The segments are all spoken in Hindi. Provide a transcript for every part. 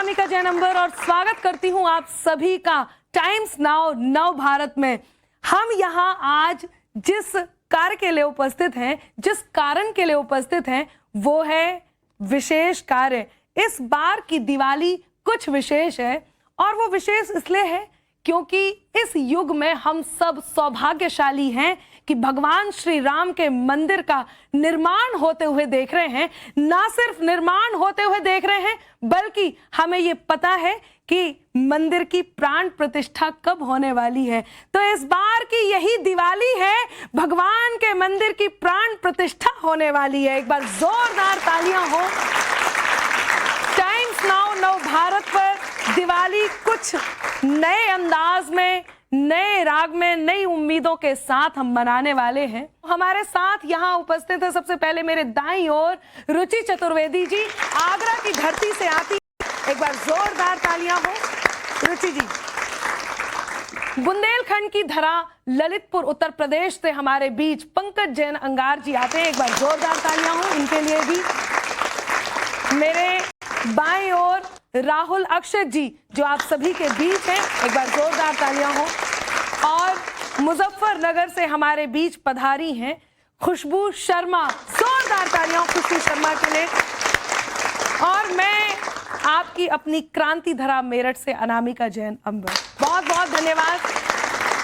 अनामिका जैन अंबर और स्वागत करती हूं आप सभी का टाइम्स नाउ नव भारत में। हम यहां आज जिस कार्य के लिए उपस्थित हैं, जिस कारण के लिए उपस्थित हैं, वो है विशेष कार्य। इस बार की दिवाली कुछ विशेष है और वो विशेष इसलिए है क्योंकि इस युग में हम सब सौभाग्यशाली हैं कि भगवान श्री राम के मंदिर का निर्माण होते हुए देख रहे हैं। ना सिर्फ निर्माण होते हुए देख रहे हैं बल्कि हमें ये पता है कि मंदिर की प्राण प्रतिष्ठा कब होने वाली है। तो इस बार की यही दिवाली है, भगवान के मंदिर की प्राण प्रतिष्ठा होने वाली है। एक बार जोरदार तालियां हो। टाइम्स नाउ नव भारत पर दिवाली कुछ नए अंदाज में, नए राग में, नई उम्मीदों के साथ हम मनाने वाले हैं। हमारे साथ यहाँ उपस्थित है सबसे पहले मेरे दाईं ओर रुचि चतुर्वेदी जी, आगरा की धरती से आती। एक बार जोरदार तालियां हो रुचि जी। बुंदेलखंड की धरा ललितपुर उत्तर प्रदेश से हमारे बीच पंकज जैन अंगार जी आते हैं। एक बार जोरदार तालियां हो इनके लिए भी। मेरे बाएं ओर राहुल अक्षत जी जो आप सभी के बीच हैं, एक बार जोरदार तालियां हो। और मुजफ्फरनगर से हमारे बीच पधारी हैं खुशबू शर्मा, जोरदार तालियां खुशबू शर्मा के लिए। और मैं आपकी अपनी क्रांति धरा मेरठ से अनामिका जैन अंबर, बहुत बहुत धन्यवाद।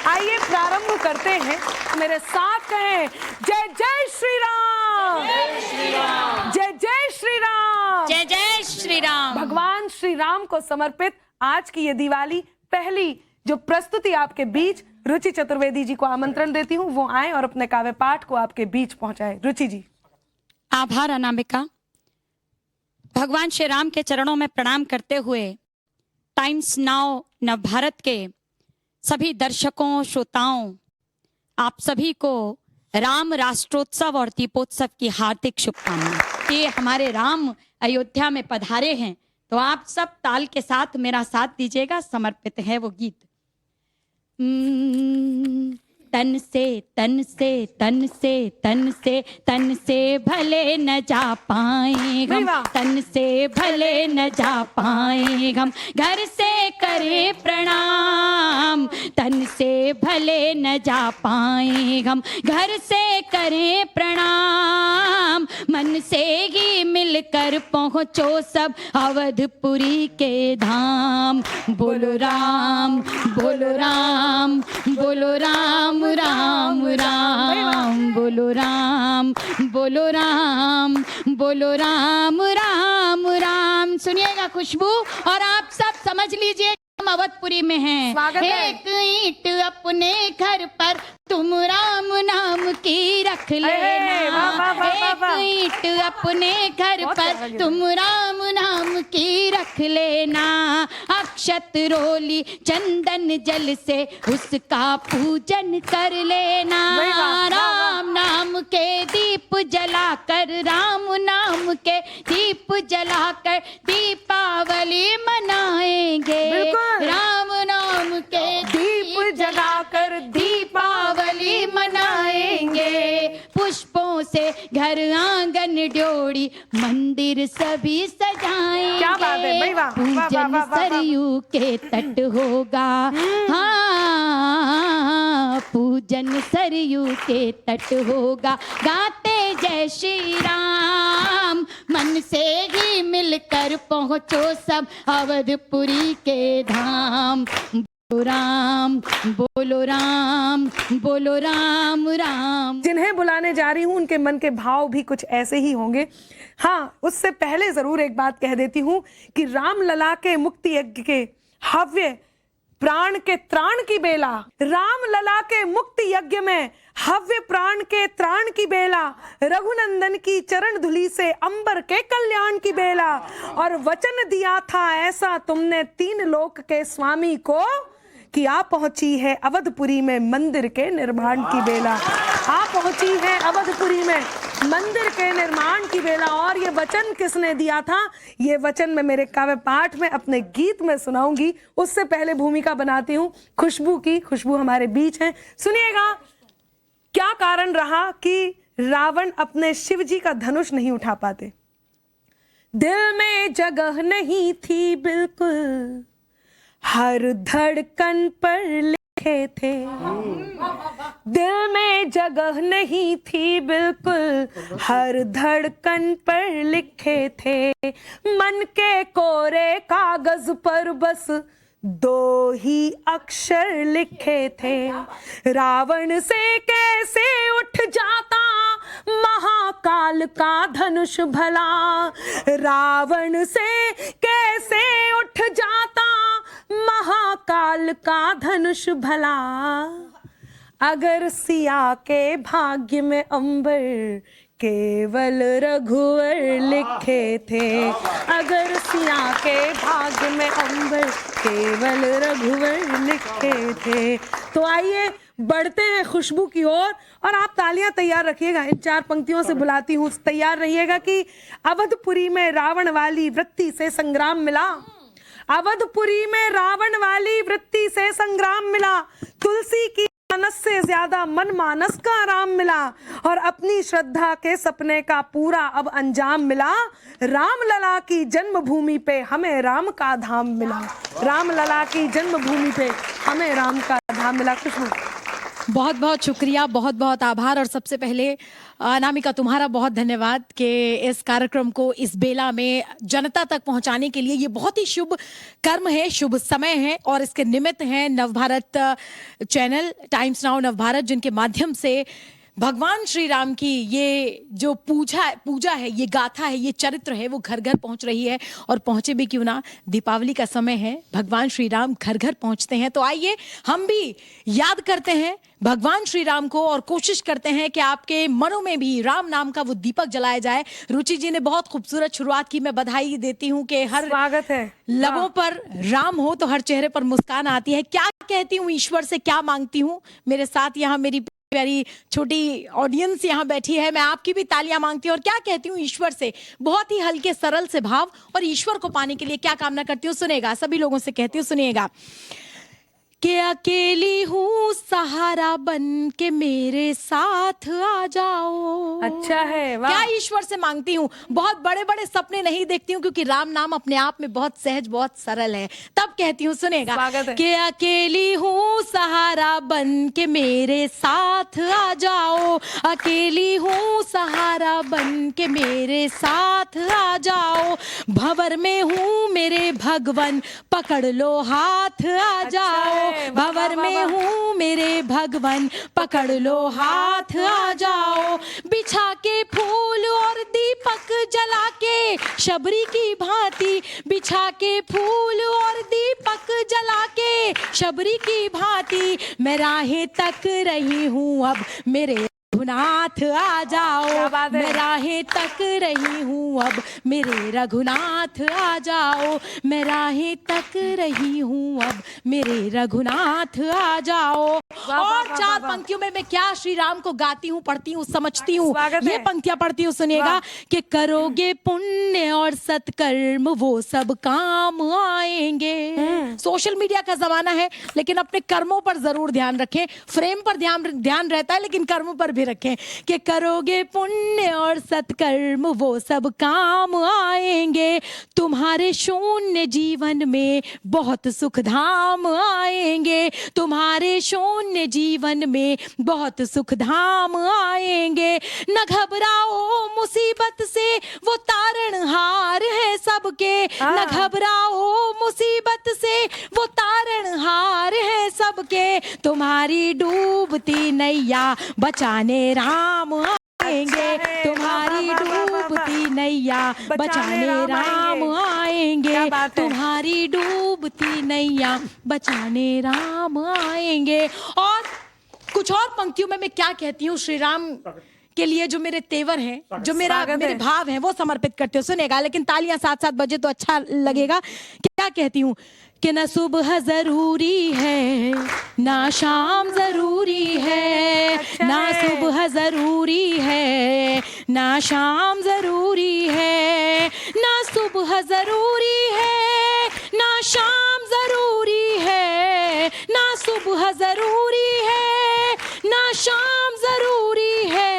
आइए प्रारंभ करते हैं। मेरे साथ कहें जय जय श्री राम, जय श्री राम, जय जय श्री राम, जय जय श्री राम। भगवान श्री राम को समर्पित आज की ये दिवाली पहली जो प्रस्तुति आपके बीच रुचि चतुर्वेदी जी को आमंत्रण देती हूँ, वो आए और अपने काव्य पाठ को आपके बीच पहुंचाए। रुचि जी। आभार अनामिका। भगवान श्री राम के चरणों में प्रणाम करते हुए टाइम्स नाउ नव भारत के सभी दर्शकों, श्रोताओं, आप सभी को राम राष्ट्रोत्सव और दीपोत्सव की हार्दिक शुभकामनाएं। कि हमारे राम अयोध्या में पधारे हैं तो आप सब ताल के साथ मेरा साथ दीजिएगा। समर्पित है वो गीत। तन से तन से तन से तन से तन से भले न जा पाए हम, तन से भले न जा पाए हम, घर से करे प्रणाम। तन से भले न जा पाए हम, घर से करे प्रणाम। मन से ही मिलकर पहुँचो सब अवधपुरी के धाम। बोलो राम, बोलो राम, बोलो राम राम राम, बोलो राम, बोलो राम, बोलो राम राम राम। सुनिएगा खुशबू, और आप सब समझ लीजिए हम अवधपुरी में हैं। एक ईंट अपने घर पर तुम राम नाम की रख लेना। एक ईंट अपने घर पर तुम राम नाम की रख लेना। अक्षत रोली चंदन जल से उसका पूजन कर लेना। राम नाम के दीप जलाकर, राम नाम के दीप जलाकर दीपावली मनाएंगे। राम नाम के दीप जलाकर दीपावली मनाएंगे। पुष्पों से घर आंगन ड्योढ़ी मंदिर सभी सजाएंगे। क्या बात है भाई, वाह। पूजन सरयू के तट होगा। हाँ, पूजन सरयू के तट होगा। गाते जय श्री राम, मन से ही मिलकर पहुँचो सब अवधपुरी के धाम। बोलो राम, बोलो राम, बोलो राम राम। जिन्हें बुलाने जा रही हूँ उनके मन के भाव भी कुछ ऐसे ही होंगे। हाँ, उससे पहले जरूर एक बात कह देती हूँ कि राम लला के मुक्ति यज्ञ के हव्य प्राण के त्राण की बेला, राम लला के मुक्ति यज्ञ में हव्य प्राण के त्राण की बेला, रघुनंदन की चरण धुली से अंबर के कल्याण की बेला। और वचन दिया था ऐसा तुमने तीन लोक के स्वामी को कि आ पहुंची है अवधपुरी में मंदिर के निर्माण की बेला। आ पहुंची है अवधपुरी में मंदिर के निर्माण की बेला। और ये वचन किसने दिया था, ये वचन मैं मेरे काव्य पाठ में अपने गीत में सुनाऊंगी। उससे पहले भूमिका बनाती हूँ खुशबू की। खुशबू हमारे बीच हैं, सुनिएगा क्या कारण रहा कि रावण अपने शिव जी का धनुष नहीं उठा पाते। दिल में जगह नहीं थी बिल्कुल, हर धड़कन पर लिखे थे। दिल में जगह नहीं थी बिल्कुल, हर धड़कन पर लिखे थे। मन के कोरे कागज पर बस 2 ही अक्षर लिखे थे। रावण से कैसे उठ जाता महाकाल का धनुष भला, रावण से कैसे उठ जाता महाकाल का धनुष भला। अगर सिया के भाग्य में अंबर केवल रघुवर लिखे थे, अगर सिया के भाग्य में अंबर केवल रघुवर लिखे थे। तो आइए बढ़ते हैं खुशबू की ओर, और आप तालियां तैयार रखिएगा। इन 4 पंक्तियों से बुलाती हूँ, तैयार रहिएगा कि अवधपुरी में रावण वाली वृत्ति से संग्राम मिला, अवधपुरी में रावण वाली वृत्ति से संग्राम मिला। तुलसी की मानस से ज्यादा मन मानस का आराम मिला, और अपनी श्रद्धा के सपने का पूरा अब अंजाम मिला। राम लला की जन्मभूमि पे हमें राम का धाम मिला, राम लला की जन्मभूमि पे हमें राम का धाम मिला। खुशबू, बहुत बहुत शुक्रिया, बहुत बहुत आभार। और सबसे पहले अनामिका, तुम्हारा बहुत धन्यवाद कि इस कार्यक्रम को इस बेला में जनता तक पहुंचाने के लिए। ये बहुत ही शुभ कर्म है, शुभ समय है, और इसके निमित्त हैं Navbharat channel, times now Navbharat, जिनके माध्यम से भगवान श्री राम की ये जो पूजा है, ये गाथा है, ये चरित्र है, वो घर घर पहुंच रही है। और पहुंचे भी क्यों ना, दीपावली का समय है, भगवान श्री राम घर घर पहुंचते हैं। तो आइए हम भी याद करते हैं भगवान श्री राम को, और कोशिश करते हैं कि आपके मनों में भी राम नाम का वो दीपक जलाया जाए। रुचि जी ने बहुत खूबसूरत शुरुआत की, मैं बधाई देती हूँ कि हर स्वागत है। लबों पर राम हो तो हर चेहरे पर मुस्कान आती है। क्या कहती हूँ, ईश्वर से क्या मांगती हूँ। मेरे साथ यहाँ मेरी प्यारी छोटी ऑडियंस यहाँ बैठी है, मैं आपकी भी तालियां मांगती हूँ। और क्या कहती हूँ ईश्वर से, बहुत ही हल्के सरल से भाव, और ईश्वर को पाने के लिए क्या कामना करती हूँ सुनेगा, सभी लोगों से कहती हूँ सुनिएगा। कि अकेली हूँ सहारा बन के मेरे साथ आ जाओ। अच्छा है, वाह। क्या ईश्वर से मांगती हूँ, बहुत बड़े बड़े सपने नहीं देखती हूँ, क्योंकि राम नाम अपने आप में बहुत सहज, बहुत सरल है। तब कहती हूँ सुनेगा, कि अकेली हूँ सहारा बन के मेरे साथ आ जाओ, अकेली हूँ सहारा बन के मेरे साथ आ जाओ। भंवर में हूँ मेरे भगवन पकड़ लो हाथ आ जाओ, भंवर में हूँ मेरे भगवन पकड़ लो हाथ आ जाओ। बिछा के फूल और दीपक जला के शबरी की भांति, बिछा के फूल और दीपक जला के शबरी की भांति, मैं राहें तक रही हूँ अब मेरे रघुनाथ आ जाओ, मैं राहें तक रही हूँ अब मेरे रघुनाथ आ जाओ, मैं राहें तक रही हूँ अब मेरे रघुनाथ आ जाओ। और 4 पंक्तियों में मैं क्या श्री राम को गाती हूँ, पढ़ती हूँ, समझती हूँ। ये पंक्तियां पढ़ती हूँ, सुनिएगा। कि करोगे पुण्य और सत्कर्म वो सब काम आएंगे। सोशल मीडिया का जमाना है, लेकिन अपने कर्मों पर जरूर ध्यान रखें। फ्रेम पर ध्यान रहता है, लेकिन कर्मों पर भी रखें। कि करोगे पुण्य और सत्कर्म वो सब काम आएंगे, तुम्हारे शून्य जीवन में बहुत सुख धाम आएंगे, तुम्हारे शून्य जीवन में बहुत सुख धाम आएंगे। न घबराओ मुसीबत से वो तारणहार है सबके, न घबराओ मुसीबत से वो तारणहार है सबके, तुम्हारी डूबती नैया बचाने राम आएंगे, तुम्हारी डूबती नैया बचाने राम आएंगे, तुम्हारी डूबती नैया बचाने राम आएंगे। और कुछ और पंक्तियों में मैं क्या कहती हूँ श्री राम के लिए, जो मेरे तेवर हैं, जो मेरे भाव हैं, वो समर्पित करते हो, सुनेगा। लेकिन तालियां साथ साथ बजे तो अच्छा लगेगा। क्या कहती हूँ, कि ना सुबह जरूरी है ना शाम जरूरी है, ना सुबह जरूरी है ना शाम जरूरी है, ना सुबह जरूरी है ना शाम जरूरी है, ना सुबह जरूरी है ना शाम जरूरी है।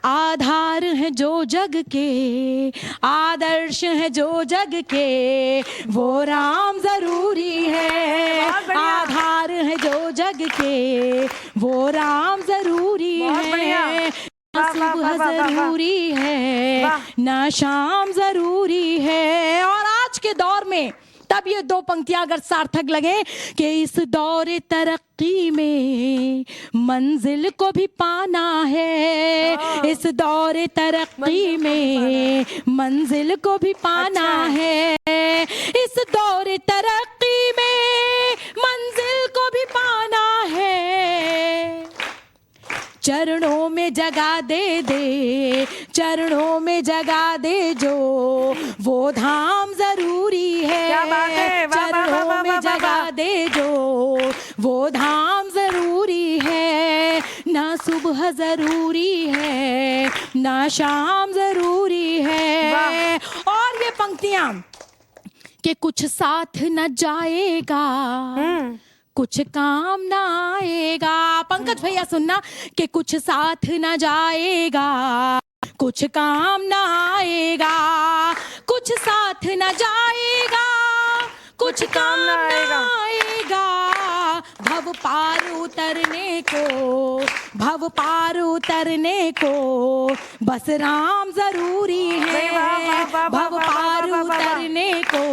आधार है हैं जो जग के, आदर्श हैं जो जग के, वो राम जरूरी है। आधार है जो जग के, वो राम जरूरी है। ना सुबह जरूरी है, ना शाम जरूरी है। और आज के दौर में तब ये दो पंक्तियां अगर सार्थक लगे कि इस दौर तरक्की में मंजिल को भी पाना है, इस दौर तरक्की में मंजिल को भी पाना है, इस दौर तरक्की में मंजिल को भी पाना है। चरणों में जगा दे दे, चरणों में जगा दे जो, वो धाम जरूरी है। क्या बात है, वाह, वाह, वाह, चरणों वाह, में वाह, जगा वाह। दे जो, वो धाम जरूरी है। ना सुबह जरूरी है, ना शाम जरूरी है। और ये पंक्तियां कि कुछ साथ न जाएगा, कुछ काम ना आएगा। पंकज भैया सुनना कि कुछ साथ न जाएगा, कुछ काम ना आएगा, कुछ साथ न जाएगा, कुछ काम ना आएगा। भव पार उतरने को, भव पार उतरने को बस राम जरूरी है। भव पार उतरने को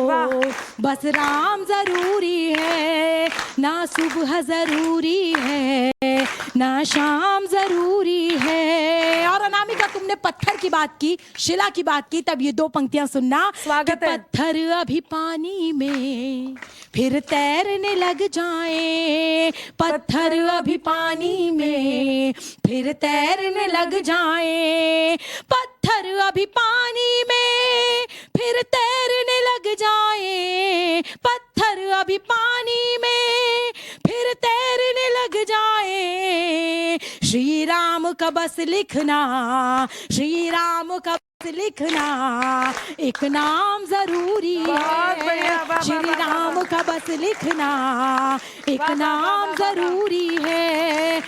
बस राम जरूरी है। ना सुबह जरूरी है, ना शाम जरूरी है। और अनामिका तुमने पत्थर की बात की, शिला की बात की, तब ये दो पंक्तियां सुनना। स्वागत है। पत्थर अभी पानी में फिर तैरने लग जाए, पत्थर अभी पानी में फिर तैरने लग जाए, पत्थर अभी पानी में फिर तैरने लग जाए, पत्थर अभी पानी में फिर तैरने लग जाए। श्री राम का बस लिखना, श्री राम का बस लिखना, एक नाम जरूरी है। श्री राम का बस लिखना, एक नाम जरूरी है।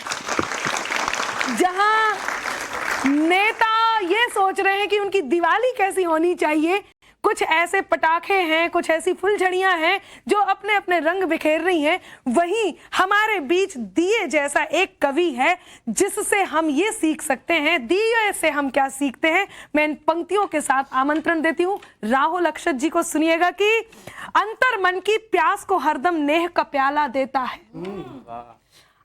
जहां नेता ये सोच रहे हैं कि उनकी दिवाली कैसी होनी चाहिए, कुछ ऐसे पटाखे हैं, कुछ ऐसी फुलझड़ियां हैं जो अपने अपने रंग बिखेर रही हैं, वहीं हमारे बीच दिए जैसा एक कवि है जिससे हम ये सीख सकते हैं। दिए से हम क्या सीखते हैं, मैं इन पंक्तियों के साथ आमंत्रण देती हूँ राहुल अक्षत जी को। सुनिएगा कि अंतर मन की प्यास को हरदम नेह का प्याला देता है,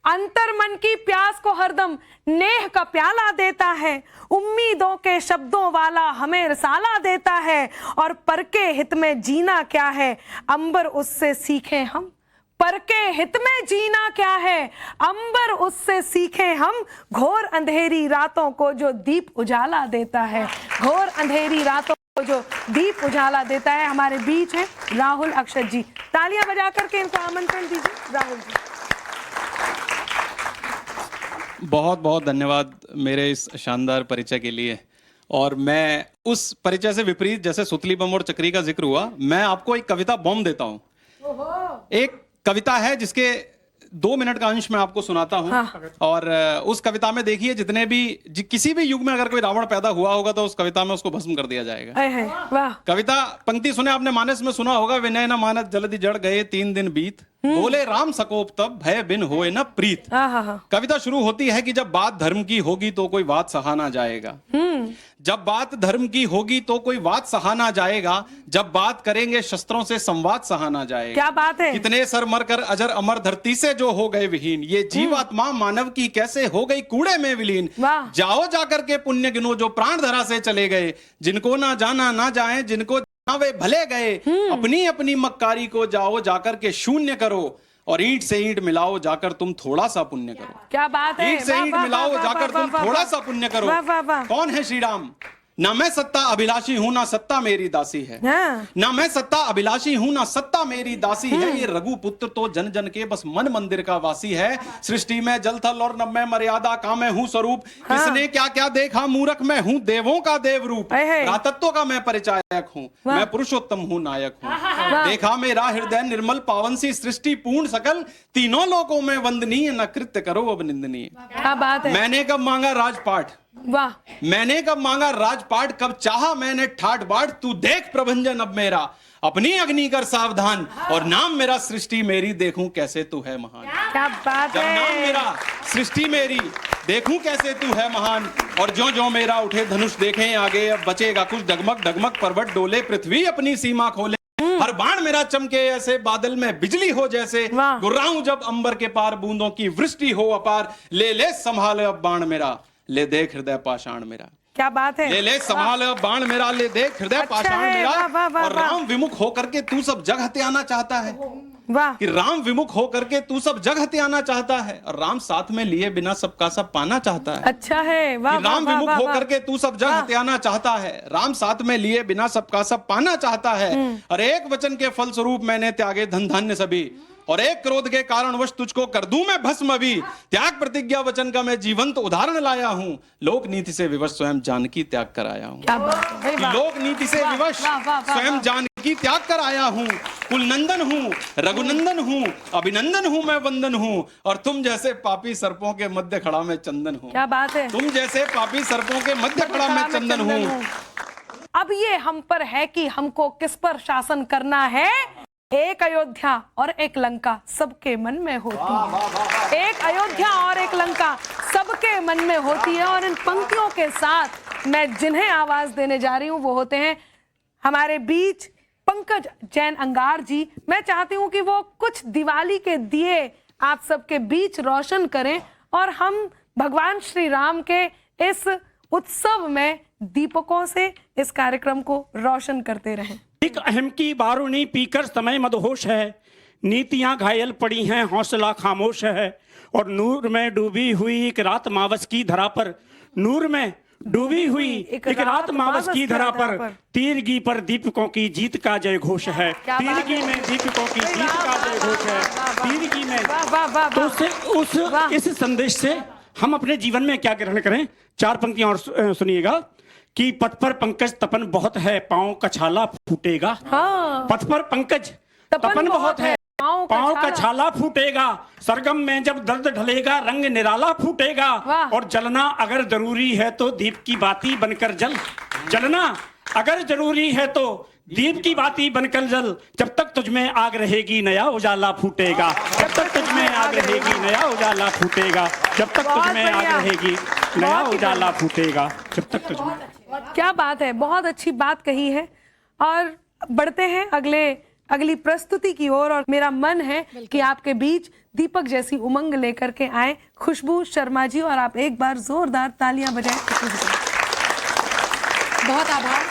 अंतर मन की प्यास को हरदम नेह का प्याला देता है, उम्मीदों के शब्दों वाला हमें रसाला देता है, और पर के हित में जीना क्या है, अंबर उससे सीखे हम। पर के हित में जीना क्या है, अंबर उससे सीखे हम, घोर अंधेरी रातों को जो दीप उजाला देता है, घोर अंधेरी रातों को जो दीप उजाला देता है। हमारे बीच है राहुल अक्षत जी, तालियां बजा करके इनको आमंत्रण दीजिए। राहुल जी, बहुत बहुत धन्यवाद मेरे इस शानदार परिचय के लिए। और मैं उस परिचय से विपरीत, जैसे सुतली बम और चक्री का जिक्र हुआ, मैं आपको एक कविता बम देता हूं। एक कविता है जिसके 2 मिनट का अंश मैं आपको सुनाता हूं। हाँ। और उस कविता में देखिए, जितने भी किसी भी युग में अगर कोई रावण पैदा हुआ होगा तो उस कविता में उसको भस्म कर दिया जाएगा। वाह। कविता पंक्ति सुने आपने, मानस में सुना होगा, विनय न मानस जल्दी जड़ गए 3 दिन बीत, बोले राम सकोप तब भय बिन होए न प्रीत। कविता शुरू होती है कि जब बात धर्म की होगी तो कोई बात सहा ना जाएगा, जब बात धर्म की होगी तो कोई बात सहा ना जाएगा, जब बात करेंगे शस्त्रों से संवाद सहा ना जाएगा। क्या बात है। कितने सर मरकर अजर अमर धरती से जो हो गए विहीन, ये जीवात्मा मानव की कैसे हो गई कूड़े में विलीन। जाओ जाकर के पुण्य गिनो जो प्राण धरा से चले गए, जिनको ना जाना ना जाए, जिनको वे भले गए। अपनी अपनी मक्कारी को जाओ जाकर के शून्य करो, और ईंट से ईंट मिलाओ जाकर तुम थोड़ा सा पुण्य करो। क्या बात है। ईंट से ईंट मिलाओ जाकर तुम थोड़ा सा पुण्य करो। कौन है श्री राम? ना मैं सत्ता अभिलाषी हूं, ना सत्ता मेरी दासी है। ना मैं सत्ता अभिलाषी हूं, ना सत्ता मेरी दासी है। ये रघुपुत्र तो जन जन के बस मन मंदिर का वासी है। सृष्टि में जल थल और नभ में मर्यादा का मैं हूं स्वरूप। इसने क्या क्या देखा मूर्ख, मैं हूं देवों का देव रूप। रातत्व का मैं परिचायक हूं, मैं पुरुषोत्तम हूं नायक हूं। देखा मेरा हृदय निर्मल पावन सी सृष्टि पूर्ण सकल, तीनों लोकों में वंदनीय, न कृत्य करो अब निंदनीय। क्या बात है, मैंने कब मांगा राजपाट, वाह, मैंने कब मांगा राजपाट, कब चाहा मैंने ठाट बाट, तू देख प्रभंजन अब मेरा, अपनी अग्नि कर सावधान, और नाम मेरा सृष्टि मेरी, देखूं कैसे तू है महान। क्या बात जब नाम है, मेरा सृष्टि मेरी, देखूं कैसे तू है महान, और जो जो मेरा उठे धनुष देखें आगे, अब बचेगा कुछ, डगमग डगमग पर्वत डोले, पृथ्वी अपनी सीमा खोले, हर बाण मेरा चमके ऐसे, बादल में बिजली हो जैसे, वाह। गुर्राऊं जब अंबर के पार, बूंदों की वृष्टि हो अपार, ले ले संभाल अब बाण मेरा, ले देख हृदय पाषाण मेरा। क्या बात है, ले ले संभाल अब बाण मेरा, ले देख हृदय अच्छा पाषाण है, मेरा। वाह, वाह, वाह, और वाह। राम विमुख होकर के तू सब जग हत्याना चाहता है, वाह, कि राम विमुख होकर के तू सब जग हत्याना चाहता है, और राम साथ में लिए बिना सबका सब पाना चाहता है। अच्छा है, वाह, कि राम वाह, विमुख वाह, होकर वाह। के तू सब जग हत्याना चाहता है, राम साथ में लिए बिना सबका सब पाना चाहता है, और एक वचन के फल स्वरूप मैंने त्यागे धन धान्य सभी, और एक क्रोध के कारणवश तुझको कर दूं मैं भस्म भी, त्याग प्रतिज्ञा वचन का मैं जीवंत उदाहरण लाया हूं, लोक नीति से विवश स्वयं जानकी त्याग कर आया हूं। क्या बात है, भाई, कि वाह। लोक नीति से वाह, विवश वाह, वाह, वाह, स्वयं वाह। जानकी त्याग कर आया हूं, कुल नंदन हूं, रघुनंदन हूं, अभिनंदन हूं, मैं वंदन हूं, और तुम जैसे पापी सर्पों के मध्य खड़ा मैं चंदन हूं। क्या बात है, तुम जैसे पापी सर्पों के मध्य खड़ा मैं चंदन हूं। अब ये हम पर है कि हमको किस पर शासन करना है। एक अयोध्या और एक लंका सबके मन में होती है, एक अयोध्या और एक लंका सबके मन में होती है, और इन पंक्तियों के साथ मैं जिन्हें आवाज देने जा रही हूँ वो होते हैं हमारे बीच पंकज जैन अंगार जी। मैं चाहती हूँ कि वो कुछ दिवाली के दिए आप सबके बीच रोशन करें, और हम भगवान श्री राम के इस उत्सव में दीपकों से इस कार्यक्रम को रोशन करते रहें। एक अहम की बारूनी पीकर समय मदहोश है, नीतियां घायल पड़ी हैं हौसला खामोश है, और नूर में डूबी हुई एक रात मावस की धरा पर, नूर में डूबी हुई एक रात मावस की धरा पर, तीरगी पर दीपकों की जीत का जय घोष है, तीरगी में दीपकों की जीत का जय घोष है, तीरगी में। तो इस संदेश से हम अपने जीवन में क्या ग्रहण करें। चार पंक्तियां और सुनिएगा कि पथ पर पंकज तपन बहुत है, पांव का छाला फूटेगा। हाँ। पथ पर पंकज तपन बहुत है, पांव का छाला फूटेगा, सरगम में जब दर्द ढलेगा रंग निराला फूटेगा, और जलना अगर जरूरी है तो दीप की बाती बनकर जल, जलना अगर जरूरी है तो दीप की बाती बनकर जल, जब तक तुझमें आग रहेगी नया उजाला फूटेगा, जब तक तुझमें आग रहेगी नया उजाला फूटेगा, जब तक तुझमें आग रहेगी नया उजाला फूटेगा, जब तक तुझमें। क्या बात है, बहुत अच्छी बात कही है। और बढ़ते हैं अगली प्रस्तुति की ओर, और मेरा मन है कि आपके बीच दीपक जैसी उमंग लेकर के आए खुशबू शर्मा जी, और आप एक बार जोरदार तालियां बजाएं। बहुत आभार।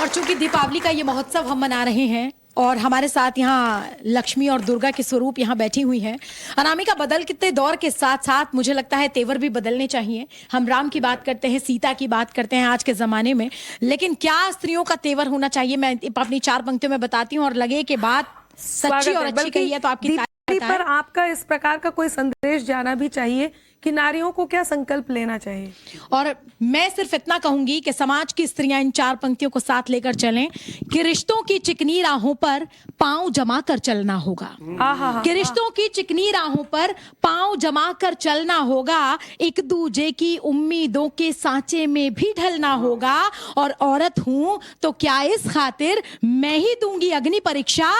और चूंकि दीपावली का ये महोत्सव हम मना रहे हैं, और हमारे साथ यहाँ लक्ष्मी और दुर्गा के स्वरूप यहाँ बैठी हुई हैं, अनामिका बदलते दौर के साथ साथ मुझे लगता है तेवर भी बदलने चाहिए। हम राम की बात करते हैं, सीता की बात करते हैं आज के जमाने में, लेकिन क्या स्त्रियों का तेवर होना चाहिए, मैं अपनी चार पंक्तियों में बताती हूँ, और लगे कि बात सच्ची और अच्छी कही है तो आपकी पर आपका इस प्रकार का कोई संदेश जाना भी चाहिए कि नारियों को क्या संकल्प लेना चाहिए। और मैं सिर्फ इतना कहूंगी कि समाज की स्त्रियां इन चार पंक्तियों को साथ लेकर चलें कि रिश्तों की चिकनी राहों पर पांव जमा कर चलना होगा, कि रिश्तों की चिकनी राहों पर पांव जमा कर चलना होगा, एक दूजे की उम्मीदों के सांचे में भी ढलना होगा, और औरत हूं तो क्या इस खातिर मैं ही दूंगी अग्नि परीक्षा,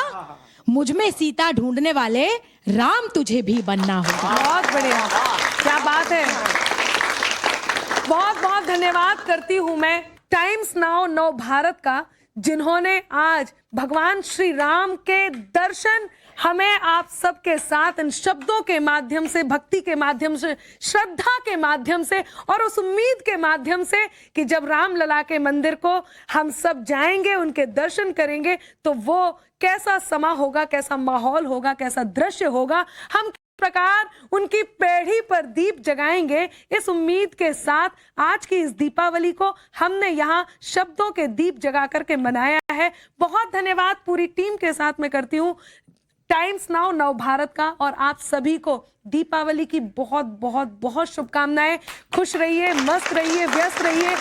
मुझ में सीता ढूंढने वाले राम तुझे भी बनना होगा। बहुत बढ़िया, क्या बात है। बहुत बहुत धन्यवाद करती हूं मैं टाइम्स नाउ नव भारत का, जिन्होंने आज भगवान श्री राम के दर्शन हमें आप सबके साथ इन शब्दों के माध्यम से, भक्ति के माध्यम से, श्रद्धा के माध्यम से, और उस उम्मीद के माध्यम से कि जब राम लला के मंदिर को हम सब जाएंगे, उनके दर्शन करेंगे, तो वो कैसा समा होगा, कैसा माहौल होगा, कैसा दृश्य होगा, हम किस प्रकार उनकी पेढ़ी पर दीप जगाएंगे। इस उम्मीद के साथ आज की इस दीपावली को हमने यहाँ शब्दों के दीप जगा करके मनाया है। बहुत धन्यवाद पूरी टीम के साथ मैं करती हूँ टाइम्स नाउ नव भारत का, और आप सभी को दीपावली की बहुत बहुत बहुत शुभकामनाएं। खुश रहिए, मस्त रहिए, व्यस्त रहिए।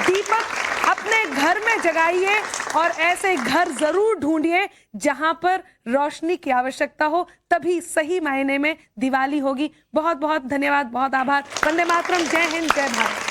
दीपक अपने घर में जगाइए और ऐसे घर जरूर ढूंढिए जहां पर रोशनी की आवश्यकता हो, तभी सही मायने में दिवाली होगी। बहुत बहुत धन्यवाद, बहुत आभार। वंदे मातरम, जय हिंद, जय भारत।